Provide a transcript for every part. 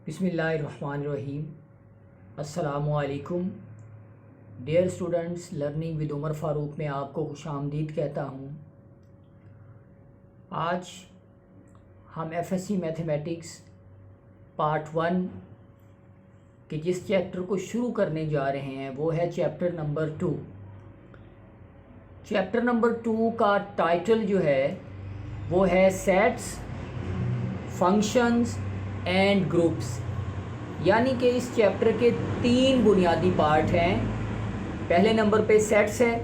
बिस्मिल्लाहिर्रहमानिर्रहीम। अस्सलामुअलैकुम dear students, learning with Umar Farooq में आपको खुशामदीद कहता हूँ। आज हम एफएससी मैथमेटिक्स पार्ट 1 के जिस चैप्टर को शुरू करने जा रहे हैं वो है चैप्टर नंबर 2। चैप्टर नंबर 2 का टाइटल जो है वो है सेट्स, फंक्शंस एंड ग्रुप्स। यानी कि इस चैप्टर के 3 बुनियादी पार्ट हैं। पहले नंबर पे सेट्स है,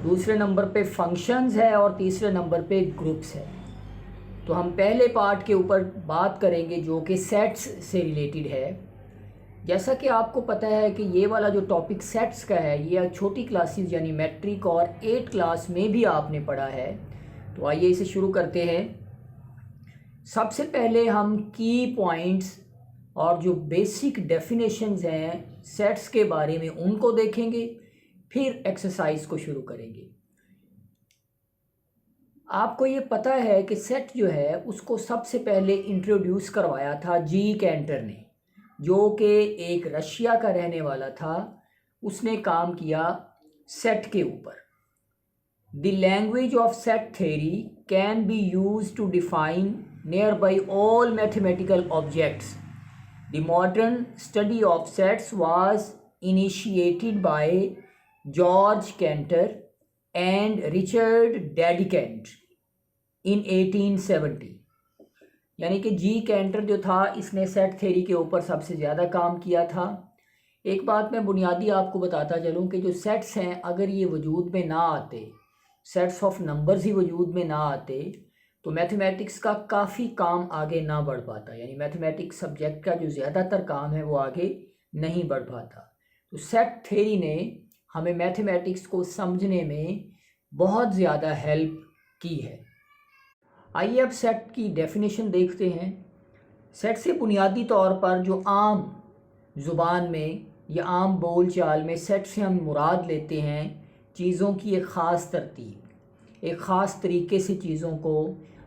दूसरे नंबर पे फंक्शंस है और तीसरे नंबर पे ग्रुप्स है। तो हम पहले पार्ट के ऊपर बात करेंगे जो कि सेट्स से रिलेटेड है। जैसा कि आपको पता है कि ये वाला जो टॉपिक सेट्स का है ये छोटी क्लासेस यानी मैट्रिक और 8 क्लास में भी आपने पढ़ा है। तो आइए इसे शुरू करते हैं। सबसे पहले हम की पॉइंट्स और जो बेसिक डेफिनेशंस हैं सेट्स के बारे में उनको देखेंगे, फिर एक्सरसाइज को शुरू करेंगे। आपको ये पता है कि सेट जो है उसको सबसे पहले इंट्रोड्यूस करवाया था जी कैंटर ने, जो कि एक रशिया का रहने वाला था। उसने काम किया सेट के ऊपर। The language of set theory can be use to define nearby all mathematical objects. The modern study of sets was initiated by George Cantor and Richard Dedekind in 1870. यानी कि जी कैंटर जो था इसने सेट थ्योरी के ऊपर सबसे ज़्यादा काम किया था। एक बात मैं बुनियादी आपको बताता चलूँ कि जो सेट्स हैं अगर ये वजूद में ना आते, सेट्स ऑफ नंबर्स ही वजूद में ना आते तो मैथमेटिक्स का काफ़ी काम आगे ना बढ़ पाता। यानी मैथमेटिक्स सब्जेक्ट का जो ज़्यादातर काम है वो आगे नहीं बढ़ पाता। तो सेट थ्योरी ने हमें मैथमेटिक्स को समझने में बहुत ज़्यादा हेल्प की है। आइए अब सेट की डेफिनेशन देखते हैं। सेट से बुनियादी तौर पर जो आम ज़ुबान में या आम बोल चाल में सेट से हम मुराद लेते हैं चीज़ों की एक ख़ास तरतीब, एक ख़ास तरीके से चीज़ों को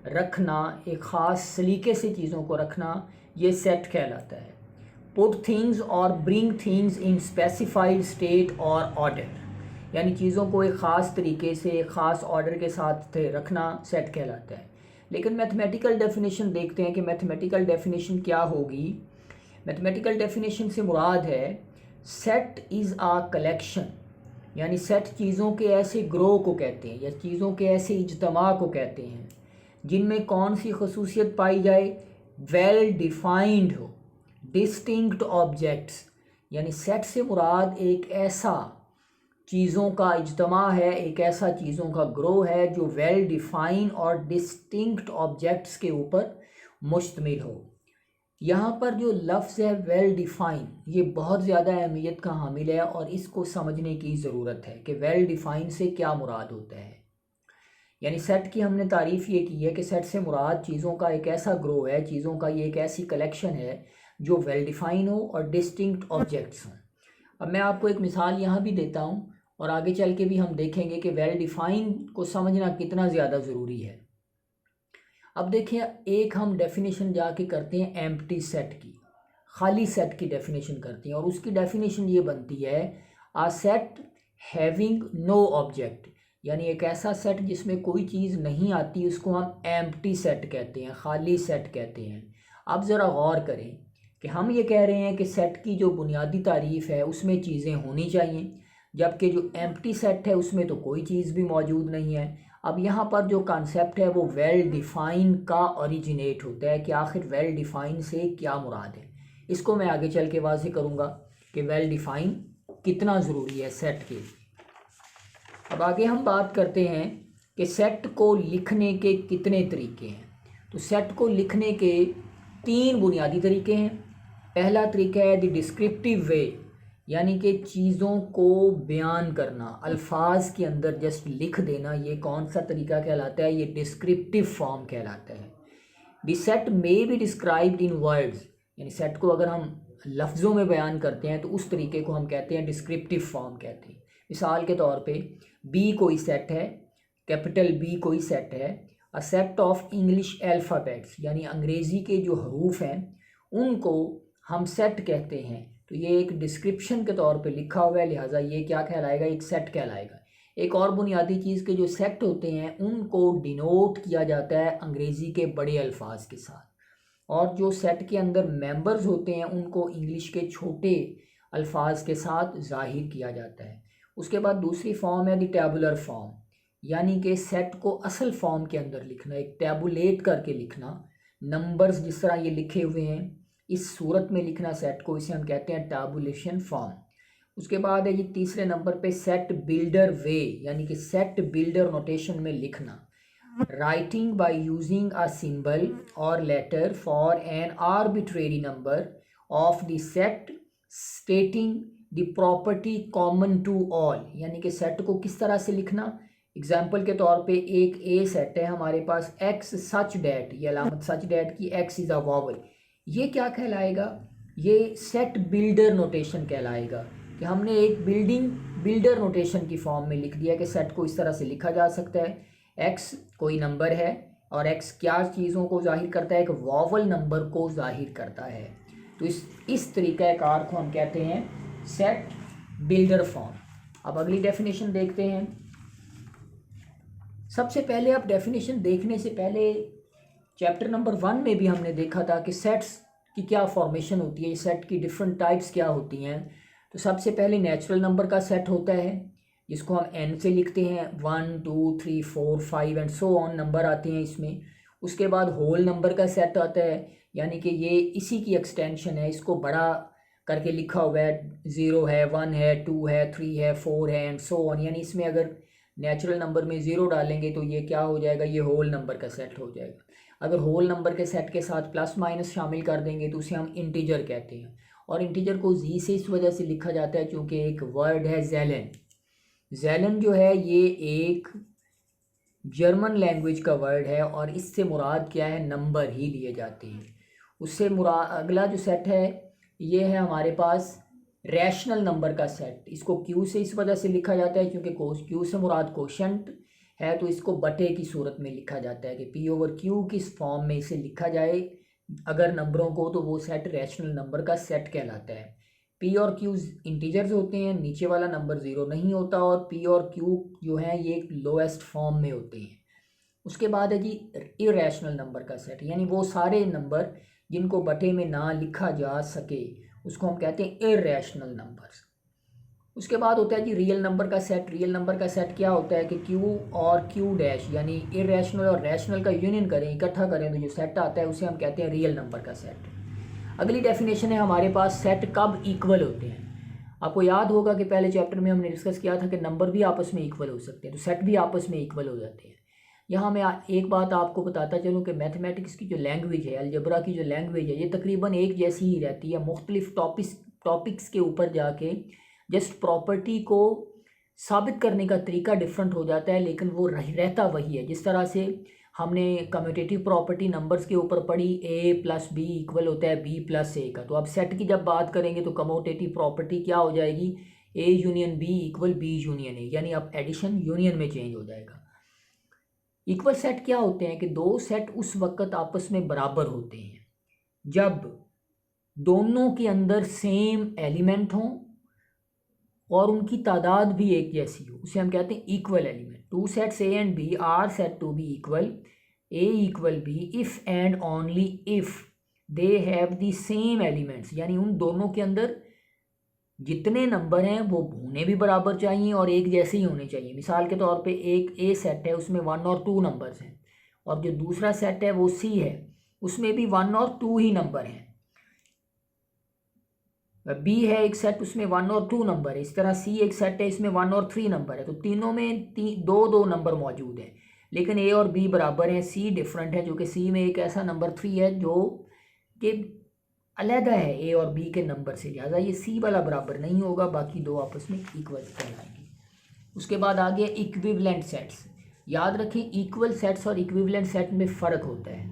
रखना, एक ख़ास सलीके से चीज़ों को रखना, ये सेट कहलाता है। पुट थिंग्स और bring things in specified state और ऑर्डर, यानी चीज़ों को एक ख़ास तरीके से एक ख़ास ऑर्डर के साथ रखना सेट कहलाता है। लेकिन मैथमेटिकल डेफिनेशन देखते हैं कि मैथमेटिकल डेफिनेशन क्या होगी। मैथमेटिकल डेफिनेशन से मुराद है सेट इज़ आ कलेक्शन, यानी सेट चीज़ों के ऐसे ग्रोह को कहते हैं या चीज़ों के ऐसे इज्तमा को कहते हैं जिनमें कौन सी खसूसियत पाई जाए, वेल डिफाइंड हो, डिस्टिंक्ट ऑब्जेक्ट्स। यानी सेट से मुराद एक ऐसा चीज़ों का इज्तमा है, एक ऐसा चीज़ों का ग्रोह है जो वेल डिफाइन और डिस्टिंक्ट ऑब्जेक्ट्स के ऊपर मुश्तमिल हो। यहाँ पर जो लफ्ज़ है वेल डिफ़ाइन, ये बहुत ज़्यादा अहमियत का हामिल है और इसको समझने की ज़रूरत है कि वेल डिफ़ाइन से क्या मुराद होता है। यानी सेट की हमने तारीफ़ ये की है कि सेट से मुराद चीज़ों का एक ऐसा ग्रोह है, चीज़ों का ये एक ऐसी कलेक्शन है जो वेल डिफ़ाइन हो और डिस्टिंक्ट ऑब्जेक्ट्स हों। अब मैं आपको एक मिसाल यहाँ भी देता हूँ और आगे चल के भी हम देखेंगे कि वेल डिफ़ाइन को समझना कितना ज़्यादा ज़रूरी है। अब देखिए, एक हम डेफिनेशन जाके करते हैं एम्प्टी सेट की, खाली सेट की डेफिनेशन करते हैं और उसकी डेफिनेशन ये बनती है आ सेट हैविंग नो ऑब्जेक्ट, यानी एक ऐसा सेट जिसमें कोई चीज़ नहीं आती उसको हम एम्प्टी सेट कहते हैं, खाली सेट कहते हैं। अब ज़रा गौर करें कि हम ये कह रहे हैं कि सेट की जो बुनियादी तारीफ़ है उसमें चीज़ें होनी चाहिए, जबकि जो एम्प्टी सेट है उसमें तो कोई चीज़ भी मौजूद नहीं है। अब यहाँ पर जो कॉन्सेप्ट है वो वेल डिफ़ाइन का ओरिजिनेट होता है कि आखिर वेल डिफ़ाइन से क्या मुराद है। इसको मैं आगे चल के वाज़ेह करूँगा कि वेल डिफ़ाइन कितना ज़रूरी है सेट के लिए। अब आगे हम बात करते हैं कि सेट को लिखने के कितने तरीके हैं। तो सेट को लिखने के 3 बुनियादी तरीके हैं। पहला तरीका है द डिस्क्रिप्टिव वे, यानी कि चीज़ों को बयान करना, अल्फाज के अंदर जस्ट लिख देना, ये कौन सा तरीका कहलाता है, ये डिस्क्रिप्टिव फॉर्म कहलाता है। The set may be described in words, यानी सेट को अगर हम लफ्ज़ों में बयान करते हैं तो उस तरीके को हम कहते हैं डिस्क्रिप्टिव फॉर्म कहते हैं। मिसाल के तौर पे बी कोई सेट है, कैपिटल बी कोई सेट है, a set of English alphabets, यानी अंग्रेज़ी के जो हरूफ हैं उनको हम सेट कहते हैं। तो ये एक डिस्क्रिप्शन के तौर पे लिखा हुआ है, लिहाजा ये क्या कहलाएगा, एक सेट कहलाएगा। एक और बुनियादी चीज़ के जो सेट होते हैं उनको डिनोट किया जाता है अंग्रेज़ी के बड़े अल्फाज के साथ, और जो सेट के अंदर मेंबर्स होते हैं उनको इंग्लिश के छोटे अल्फाज के साथ ज़ाहिर किया जाता है। उसके बाद दूसरी फॉर्म है द टैबुलर फॉर्म, यानी कि सेट को असल फॉर्म के अंदर लिखना, एक टैबुलेट करके लिखना। नंबर्स जिस तरह ये लिखे हुए हैं इस सूरत में लिखना सेट को, इसे हम कहते हैं टैबुलेशन फॉर्म। उसके बाद है ये तीसरे नंबर पे सेट बिल्डर वे, यानी कि सेट बिल्डर नोटेशन में लिखना। Writing by using a symbol और letter for an arbitrary number of the set stating the property common to all, यानी कि सेट को किस तरह से लिखना। एग्जाम्पल के तौर पे एक ए सेट है हमारे पास, एक्स सच डैट, ये अलामत सच डैट की, एक्स इज़ अ वॉवल, ये क्या कहलाएगा, ये सेट बिल्डर नोटेशन कहलाएगा कि हमने एक बिल्डर नोटेशन की फॉर्म में लिख दिया कि सेट को इस तरह से लिखा जा सकता है। एक्स कोई नंबर है और एक्स क्या चीज़ों को जाहिर करता है, एक वॉवल नंबर को जाहिर करता है। तो इस तरीक़ाकार को हम कहते हैं सेट बिल्डर फॉर्म। अब अगली डेफिनेशन देखते हैं। सबसे पहले आप डेफिनेशन देखने से पहले चैप्टर नंबर 1 में भी हमने देखा था कि सेट्स की क्या फॉर्मेशन होती है, सेट की डिफरेंट टाइप्स क्या होती हैं। तो सबसे पहले नेचुरल नंबर का सेट होता है जिसको हम n से लिखते हैं, 1 2 3 4 5 एंड सो ऑन नंबर आते हैं इसमें। उसके बाद होल नंबर का सेट आता है, यानी कि ये इसी की एक्सटेंशन है, इसको बड़ा करके लिखा हुआ है, 0 है, 1 है, 2 है, 3 है, 4 है एंड सो ऑन। यानी इसमें अगर नेचुरल नंबर में 0 डालेंगे तो ये क्या हो जाएगा, ये होल नंबर का सेट हो जाएगा। अगर होल नंबर के सेट के साथ प्लस माइनस शामिल कर देंगे तो उसे हम इंटीजर कहते हैं, और इंटीजर को जी से इस वजह से लिखा जाता है क्योंकि एक वर्ड है ज़ैलन। ज़ैलन जो है ये एक जर्मन लैंग्वेज का वर्ड है और इससे मुराद क्या है, नंबर ही लिए जाते हैं। उससे मुराद अगला जो सेट है ये है हमारे पास रैशनल नंबर का सेट। इसको क्यू से इस वजह से लिखा जाता है क्योंकि क्यू से मुराद कोशेंट है, तो इसको बटे की सूरत में लिखा जाता है कि पी ओवर क्यू किस फॉर्म में इसे लिखा जाए अगर नंबरों को, तो वो सेट रैशनल नंबर का सेट कहलाता है। पी और क्यू इंटीजर्स होते हैं, नीचे वाला नंबर 0 नहीं होता, और पी और क्यू जो है ये लोएस्ट फॉर्म में होते हैं। उसके बाद है जी इरेशनल नंबर का सेट, यानी वो सारे नंबर जिनको बटे में ना लिखा जा सके उसको हम कहते हैं इरेशनल नंबर्स। उसके बाद होता है जी रियल नंबर का सेट। रियल नंबर का सेट क्या होता है कि क्यू और क्यू डैश, यानी इरेशनल और रैशनल का यूनियन करें, इकट्ठा करें तो जो सेट आता है उसे हम कहते हैं रियल नंबर का सेट। अगली डेफिनेशन है हमारे पास सेट कब इक्वल होते हैं। आपको याद होगा कि पहले चैप्टर में हमने डिस्कस किया था कि नंबर भी आपस में इक्वल हो सकते हैं, तो सेट भी आपस में इक्वल हो जाते हैं। यहाँ मैं एक बात आपको बताता चलूँ कि मैथमेटिक्स की जो लैंग्वेज है, अलजबरा की जो लैंग्वेज है, ये तकरीबन एक जैसी ही रहती है। मुख्तलिफ टॉपिक्स के ऊपर जाके जस्ट प्रॉपर्टी को साबित करने का तरीका डिफरेंट हो जाता है, लेकिन वो रहता वही है। जिस तरह से हमने कम्यूटेटिव प्रॉपर्टी नंबर्स के ऊपर पढ़ी, a प्लस बी इक्वल होता है b प्लस a का, तो अब सेट की जब बात करेंगे तो कम्यूटेटिव प्रॉपर्टी क्या हो जाएगी, a union b equal b union a, यानी अब एडिशन यूनियन में चेंज हो जाएगा। इक्वल सेट क्या होते हैं कि दो सेट उस वक्त आपस में बराबर होते हैं जब दोनों के अंदर सेम एलिमेंट हों और उनकी तादाद भी एक जैसी हो, उसे हम कहते हैं equal element. Two sets A and B are set to be equal, A equal B if and only if they have the same elements, यानी उन दोनों के अंदर जितने नंबर हैं वो होने भी बराबर चाहिए और एक जैसे ही होने चाहिए। मिसाल के तौर पे एक ए सेट है उसमें 1 और 2 नंबर्स हैं, और जो दूसरा सेट है वो सी है उसमें भी 1 और 2 ही नंबर हैं। बी है एक सेट उसमें 1 और 2 नंबर है, इस तरह सी एक सेट है इसमें 1 और 3 नंबर है, तो तीनों में दो नंबर मौजूद हैं, लेकिन ए और बी बराबर हैं। सी डिफरेंट है, जो कि सी में एक ऐसा नंबर 3 है जो कि अलहदा है ए और बी के नंबर से, लिहाजा ये सी वाला बराबर नहीं होगा, बाकी दो आपस में इक्वल कहलाएंगे। उसके बाद आ गया इक्विवेलेंट सेट्स। याद रखें इक्वल सेट्स और इक्विवेलेंट सेट में फ़र्क होता है।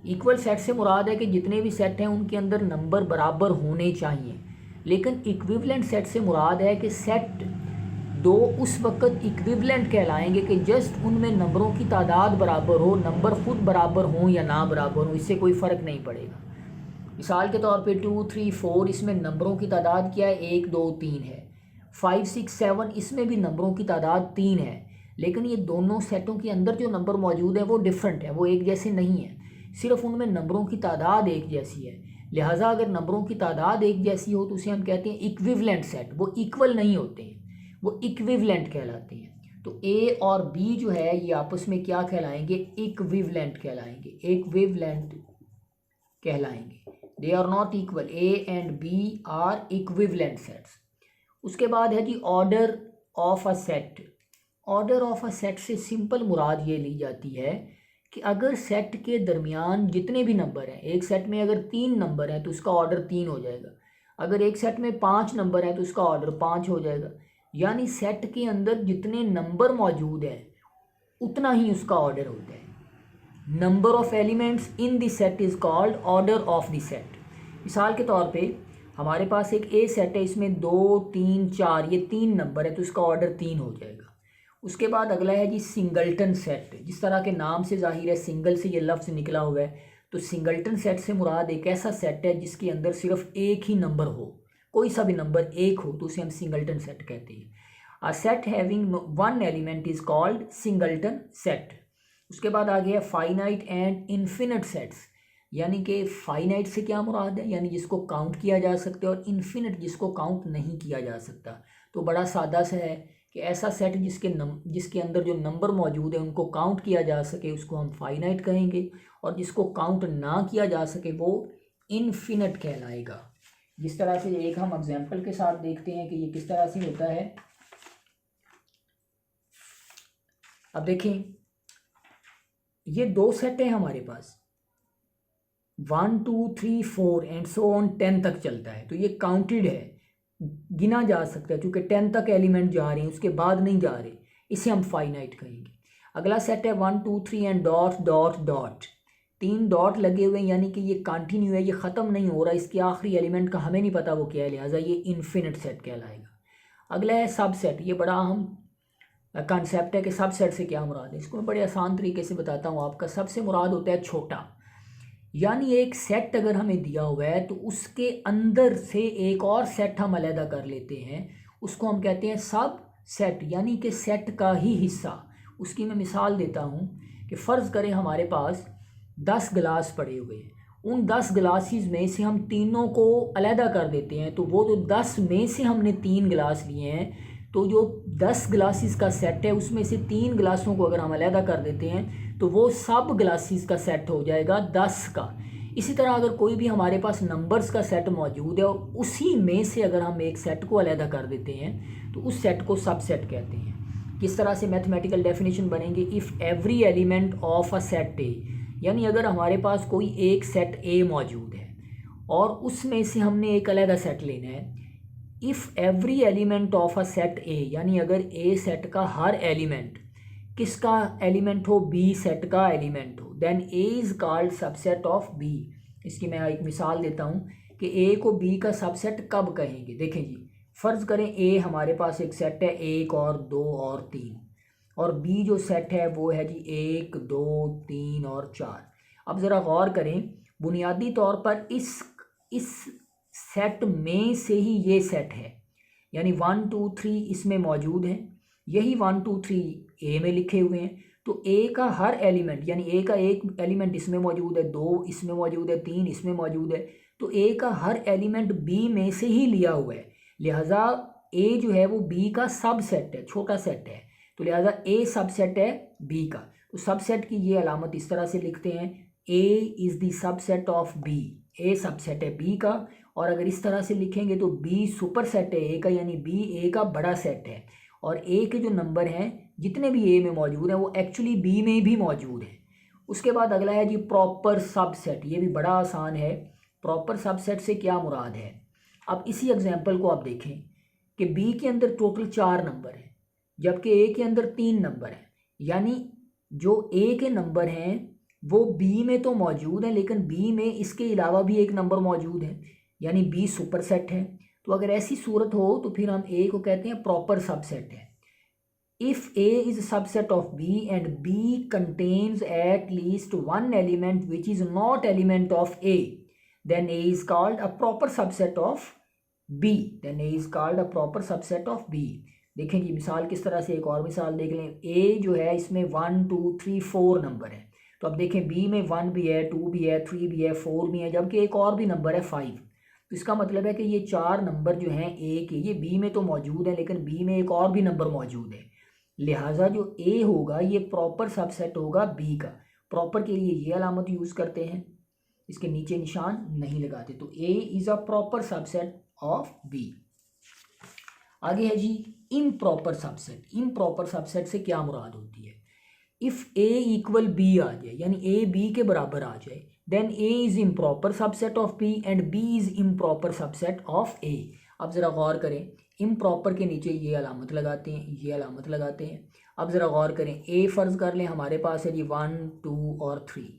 इक्वल सेट से मुराद है कि जितने भी सेट हैं उनके अंदर नंबर बराबर होने चाहिए, लेकिन इक्विवेलेंट सेट से मुराद है कि सेट दो उस वक्त इक्विवेलेंट कहलाएंगे कि जस्ट उनमें नंबरों की तादाद बराबर हो, नंबर खुद बराबर हो या ना बराबर हो, इससे कोई फ़र्क नहीं पड़ेगा। मिसाल के तौर पे 2 3 4 इसमें नंबरों की तादाद क्या है, 1 2 3 है। 5 6 7 इसमें भी नंबरों की तादाद 3 है, लेकिन ये दोनों सेटों के अंदर जो नंबर मौजूद है वो डिफरेंट है, वो एक जैसे नहीं है, सिर्फ उनमें नंबरों की तादाद एक जैसी है। लिहाजा अगर नंबरों की तादाद एक जैसी हो तो उसे हम कहते हैं इक्विवेलेंट सेट। वो इक्वल नहीं होते हैं, वो इक्विवेलेंट कहलाते हैं। तो ए और बी जो है ये आपस में क्या कहलाएंगे, इक्विवेलेंट कहलाएंगे, इक्विवेलेंट कहलाएंगे। They are not equal, A and B are equivalent sets. उसके बाद है जी order of a set. Order of a set से सिंपल मुराद ये ली जाती है कि अगर सेट के दरमियान जितने भी नंबर हैं, एक सेट में अगर 3 नंबर हैं तो उसका ऑर्डर 3 हो जाएगा, अगर एक सेट में 5 नंबर हैं तो उसका ऑर्डर 5 हो जाएगा। यानी सेट के अंदर जितने नंबर मौजूद हैं उतना ही उसका ऑर्डर होता है। Number of elements in the set is called order of the set. मिसाल के तौर पे हमारे पास एक ए सेट है, इसमें 2 3 4 ये 3 नंबर है तो इसका ऑर्डर 3 हो जाएगा। उसके बाद अगला है जी सिंगल्टन सेट। जिस तरह के नाम से जाहिर है सिंगल से ये लफ्ज़ निकला हुआ है, तो सिंगल्टन सेट से मुराद एक ऐसा सेट है जिसके अंदर सिर्फ एक ही नंबर हो, कोई सा भी नंबर एक हो तो उसे हम सिंगल्टन सेट कहते हैं। A set having 1 element is called singleton set. उसके बाद आ गया फाइनाइट एंड इन्फिनिट सेट्स। यानी कि फाइनाइट से क्या मुराद है, यानी जिसको काउंट किया जा सकता है, और इन्फिनिट जिसको काउंट नहीं किया जा सकता। तो बड़ा सादा सा है कि ऐसा सेट जिसके अंदर जो नंबर मौजूद है उनको काउंट किया जा सके उसको हम फाइनाइट कहेंगे, और जिसको काउंट ना किया जा सके वो इन्फिनिट कहलाएगा। जिस तरह से एक हम एग्जाम्पल के साथ देखते हैं कि ये किस तरह से होता है। अब देखें, ये 2 सेट है हमारे पास, 1 2 3 4 एंड सो ऑन 10 तक चलता है, तो ये काउंटेड है, गिना जा सकता है, क्योंकि 10 तक एलिमेंट जा रहे हैं उसके बाद नहीं जा रहे, इसे हम फाइनाइट कहेंगे। अगला सेट है 1 2 3 and dot dot dot, 3 dot लगे हुए हैं, यानी कि ये कंटिन्यू है, ये ख़त्म नहीं हो रहा, इसके आखिरी एलिमेंट का हमें नहीं पता वो क्या है, लिहाजा ये इन्फिनिट सेट कहलाएगा। अगला है सब सेट। ये बड़ा अहम कॉन्सेप्ट है कि सब सेट से क्या मुराद है। इसको मैं बड़े आसान तरीके से बताता हूँ आपका। सबसे मुराद होता है छोटा, यानी एक सेट अगर हमें दिया हुआ है तो उसके अंदर से एक और सेट हम अलहदा कर लेते हैं, उसको हम कहते हैं सब सेट, यानी कि सेट का ही हिस्सा। उसकी मैं मिसाल देता हूँ कि फ़र्ज़ करें हमारे पास 10 गिलास पड़े हुए हैं, उन 10 गिलासेस में से हम तीनों को अलहदा कर देते हैं, तो वो जो 10 में से हमने 3 गिलास लिए हैं, तो जो 10 गिलासेस का सेट है उसमें से 3 गिलासों को अगर हम अलहदा कर देते हैं तो वो सब गिलासेस का सेट हो जाएगा 10 का। इसी तरह अगर कोई भी हमारे पास नंबर्स का सेट मौजूद है और उसी में से अगर हम एक सेट को अलहदा कर देते हैं तो उस सेट को सब सेट कहते हैं। किस तरह से मैथमेटिकल डेफिनेशन बनेंगे, if every element of a set A, यानी अगर हमारे पास कोई एक सेट ए मौजूद है और उसमें से हमने एक अलहदा सेट लेना है, if every element of a set A, यानी अगर ए सेट का हर एलिमेंट किसका एलिमेंट हो, बी सेट का एलिमेंट हो, then A is called subset of B. इसकी मैं एक मिसाल देता हूँ कि ए को बी का सबसेट कब कहेंगे। देखें जी, फ़र्ज़ करें ए हमारे पास एक सेट है 1 और 2 और 3, और बी जो सेट है वो है जी 1 2 3 और 4। अब ज़रा गौर करें, बुनियादी तौर पर इस सेट में से ही ये सेट है, यानी 1 2 3 इसमें मौजूद है, यही 1 2 3 ए में लिखे हुए हैं। तो ए का हर एलिमेंट, यानी ए का एक एलिमेंट इसमें मौजूद है, 2 इसमें मौजूद है, 3 इसमें मौजूद है, तो ए का हर एलिमेंट बी में से ही लिया हुआ है। लिहाजा ए जो है वो बी का सब सेट है, छोटा सेट है, तो लिहाजा ए सब सेट है बी का। तो सब सेट की ये अलामत इस तरह से लिखते हैं, A is the subset of B, A subset है बी का। और अगर इस तरह से लिखेंगे तो बी सुपर सेट है ए का, यानी बी ए का बड़ा सेट है, और ए के जो नंबर हैं जितने भी ए में मौजूद हैं वो एक्चुअली बी में भी मौजूद हैं। उसके बाद अगला है जी प्रॉपर सबसेट। ये भी बड़ा आसान है। प्रॉपर सबसेट से क्या मुराद है, अब इसी एग्जांपल को आप देखें कि बी के अंदर टोटल 4 नंबर हैं जबकि ए के अंदर 3 नंबर हैं, यानी जो ए के नंबर हैं वो बी में तो मौजूद हैं लेकिन बी में इसके अलावा भी एक नंबर मौजूद है, यानी बी सुपर सेट है। तो अगर ऐसी सूरत हो तो फिर हम ए को कहते हैं प्रॉपर सबसेट है। If A is subset of B and B contains at least 1 element which is not element of A, then A is called a proper subset of B, then A is called a proper subset of B। देखें जी मिसाल किस तरह से, एक और मिसाल देख लें। A जो है इसमें 1 2 3 4 नंबर है, तो अब देखें B में 1 भी है, 2 भी है, 3 भी है, 4 भी है, जबकि एक और भी नंबर है 5। तो इसका मतलब है कि ये 4 नंबर जो हैं A के, ये B में तो मौजूद है लेकिन B में एक और भी नंबर मौजूद है, लिहाजा जो A होगा ये प्रॉपर सबसेट होगा B का। प्रॉपर के लिए ये अलामत यूज़ करते हैं, इसके नीचे निशान नहीं लगाते, तो A is a proper subset of B। आगे है जी इम्प्रॉपर सबसेट। इम्प्रॉपर सबसेट से क्या मुराद होती है? इफ़ A इक्वल B आ जाए, यानी A B के बराबर आ जाए, then A is improper subset of B and B is improper subset of A। अब ज़रा गौर करें, इम्प्रॉपर के नीचे ये अलामत लगाते हैं, ये अलामत लगाते हैं। अब ज़रा गौर करें, A फ़र्ज़ कर लें हमारे पास है जी 1 2 और 3,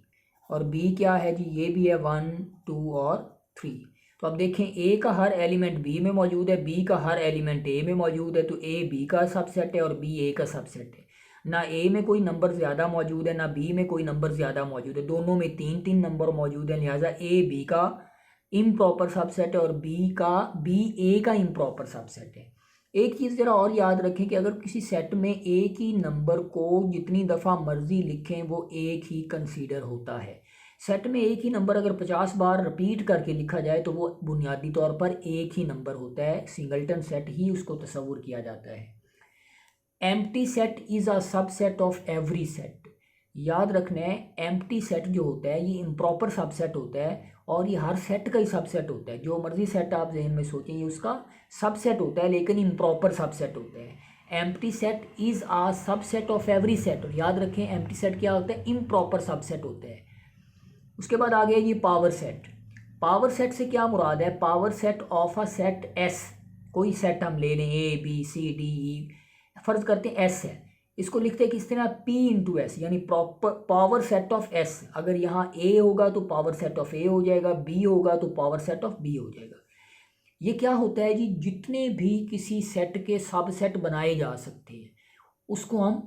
और B क्या है जी, ये भी है 1 2 और 3। तो अब देखें A का हर एलिमेंट B में मौजूद है, B का हर एलिमेंट A में मौजूद है, तो A B का सबसेट है और B A का सबसेट है। ना A में कोई नंबर ज़्यादा मौजूद है, ना B में कोई नंबर ज़्यादा मौजूद है, दोनों में 3 3 नंबर मौजूद है, लिहाजा A B का इम्प्रॉपर सबसेट है और B A का इम्प्रॉपर सबसेट है। एक चीज़ ज़रा और याद रखें कि अगर किसी सेट में एक ही नंबर को जितनी दफ़ा मर्ज़ी लिखें वो एक ही कंसीडर होता है। सेट में एक ही नंबर अगर 50 बार रिपीट करके लिखा जाए तो वो बुनियादी तौर पर एक ही नंबर होता है, सिंगल्टन सेट ही उसको तस्वुर किया जाता है। Empty set is a subset of every set. याद रखना है, एम्प्टी सेट जो होता है ये इम्प्रॉपर सबसेट होता है और ये हर सेट का ही सबसेट होता है। जो मर्जी सेट आप जहन में सोचें ये उसका सबसेट होता है लेकिन इम्प्रॉपर सबसेट होता है। Empty set is a subset of every set, और याद रखें एम्प्टी सेट क्या होता है, इम्प्रॉपर सबसेट होता है। उसके बाद आ गया ये पावर सेट। पावर सेट से क्या मुराद है? Power set of a set S. कोई सेट हम ले लें A B C D E, फ़र्ज़ करते हैं एस है, इसको लिखते हैं किस तरह, P इंटू एस, यानी proper power set of S. अगर यहाँ A होगा तो पावर सेट ऑफ A हो जाएगा, B होगा तो पावर सेट ऑफ B हो जाएगा। ये क्या होता है जी, जितने भी किसी सेट के सबसेट बनाए जा सकते हैं उसको हम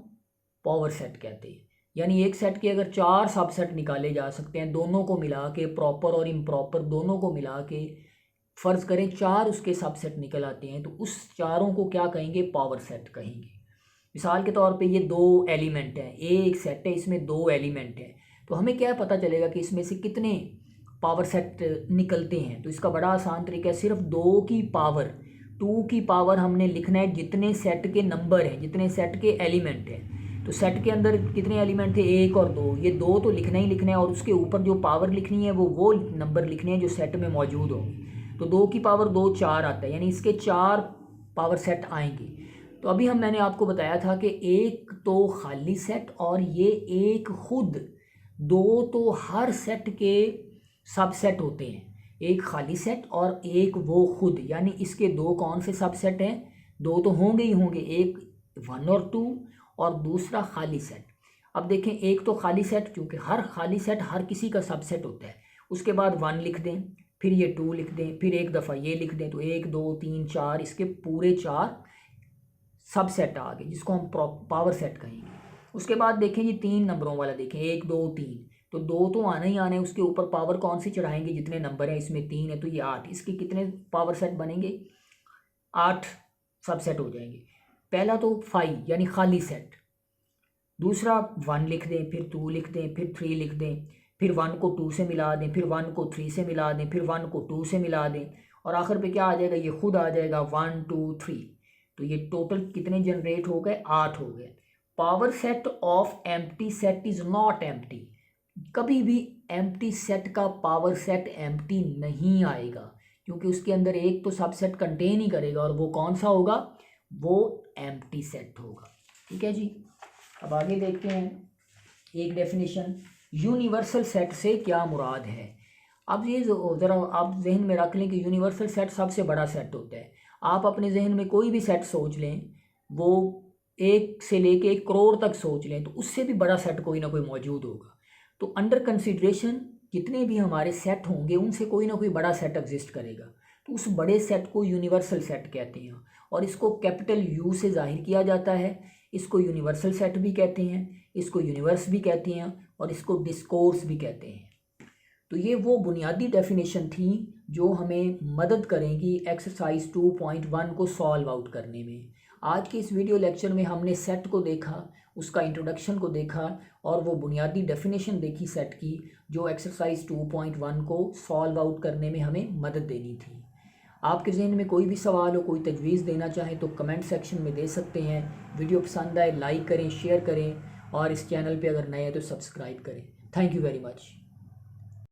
पावर सेट कहते हैं। यानी एक सेट के अगर 4 सबसेट निकाले जा सकते हैं, दोनों को मिला के, प्रॉपर और इम्प्रॉपर दोनों को मिला के फ़र्ज़ करें 4 उसके सबसेट निकल आते हैं, तो उस चारों को क्या कहेंगे, पावर सेट कहेंगे। मिसाल के तौर पे ये 2 एलिमेंट हैं, एक सेट है इसमें 2 एलिमेंट हैं, तो हमें क्या पता चलेगा कि इसमें से कितने पावर सेट निकलते हैं? तो इसका बड़ा आसान तरीका है, सिर्फ 2 की पावर, 2 की पावर हमने लिखना है जितने सेट के नंबर हैं, जितने सेट के एलिमेंट हैं। तो सेट के अंदर कितने एलिमेंट थे, 1 और 2, ये 2 तो लिखना ही लिखना है और उसके ऊपर जो पावर लिखनी है वो नंबर लिखने हैं जो सेट में मौजूद होंगे। तो 2 की पावर 2 4 आता है, यानी इसके 4 पावर सेट आएंगे। तो अभी मैंने आपको बताया था कि एक तो खाली सेट और ये एक खुद, 2 तो हर सेट के सबसेट होते हैं, एक खाली सेट और एक वो खुद, यानी इसके 2 कौन से सबसेट हैं, 2 तो होंगे ही होंगे, एक 1 और 2 और दूसरा खाली सेट। अब देखें, एक तो खाली सेट, क्योंकि हर खाली सेट हर किसी का सबसेट होता है, उसके बाद 1 लिख दें, फिर ये 2 लिख दें, फिर एक दफ़ा ये लिख दें, तो 1 2 3 4 इसके पूरे 4 सबसेट आ गए जिसको हम पावर सेट कहेंगे। उसके बाद देखें ये 3 नंबरों वाला देखें, 1 2 3, तो 2 तो आने ही आने, उसके ऊपर पावर कौन सी चढ़ाएंगे, जितने नंबर हैं, इसमें 3 है तो ये 8, इसके कितने पावर सेट बनेंगे, 8 सबसेट हो जाएंगे। पहला तो 5 यानी खाली सेट, दूसरा 1 लिख दें, फिर 2 लिख दें, फिर 3 लिख दें, फिर 1 को 2 से मिला दें, फिर 1 को 3 से मिला दें, फिर 1 को 2 से मिला दें, और आखिर पे क्या आ जाएगा, ये खुद आ जाएगा 1 2 3। तो ये टोटल कितने जनरेट हो गए, 8 हो गए। Power set of empty set is not empty. कभी भी एम्प्टी सेट का पावर सेट एम्प्टी नहीं आएगा, क्योंकि उसके अंदर एक तो सबसेट कंटेन ही करेगा, और वो कौन सा होगा, वो एम्प्टी सेट होगा। ठीक है जी, अब आगे देखते हैं एक डेफिनेशन, यूनिवर्सल सेट से क्या मुराद है। अब ये ज़रा आप जहन में रख लें कि यूनिवर्सल सेट सबसे बड़ा सेट होता है। आप अपने जहन में कोई भी सेट सोच लें, वो 1 से लेके 1 करोड़ तक सोच लें, तो उससे भी बड़ा सेट कोई ना कोई मौजूद होगा। तो अंडर कंसिडरेशन जितने भी हमारे सेट होंगे उनसे कोई ना कोई बड़ा सेट एग्जिस्ट करेगा, तो उस बड़े सेट को यूनिवर्सल सेट कहते हैं, और इसको कैपिटल U से जाहिर किया जाता है। इसको यूनिवर्सल सेट भी कहते हैं, इसको यूनिवर्स भी कहते हैं, और इसको डिस्कोर्स भी कहते हैं। तो ये वो बुनियादी डेफिनेशन थी जो हमें मदद करेंगी एक्सरसाइज 2.1 को सॉल्व आउट करने में। आज के इस वीडियो लेक्चर में हमने सेट को देखा, उसका इंट्रोडक्शन को देखा और वो बुनियादी डेफिनेशन देखी सेट की जो एक्सरसाइज 2.1 को सॉल्व आउट करने में हमें मदद देनी थी। आपके जहन में कोई भी सवाल हो, कोई तजवीज़ देना चाहें तो कमेंट सेक्शन में दे सकते हैं। वीडियो पसंद आए लाइक करें, शेयर करें और इस चैनल पे अगर नए हैं तो सब्सक्राइब करें। Thank you very much.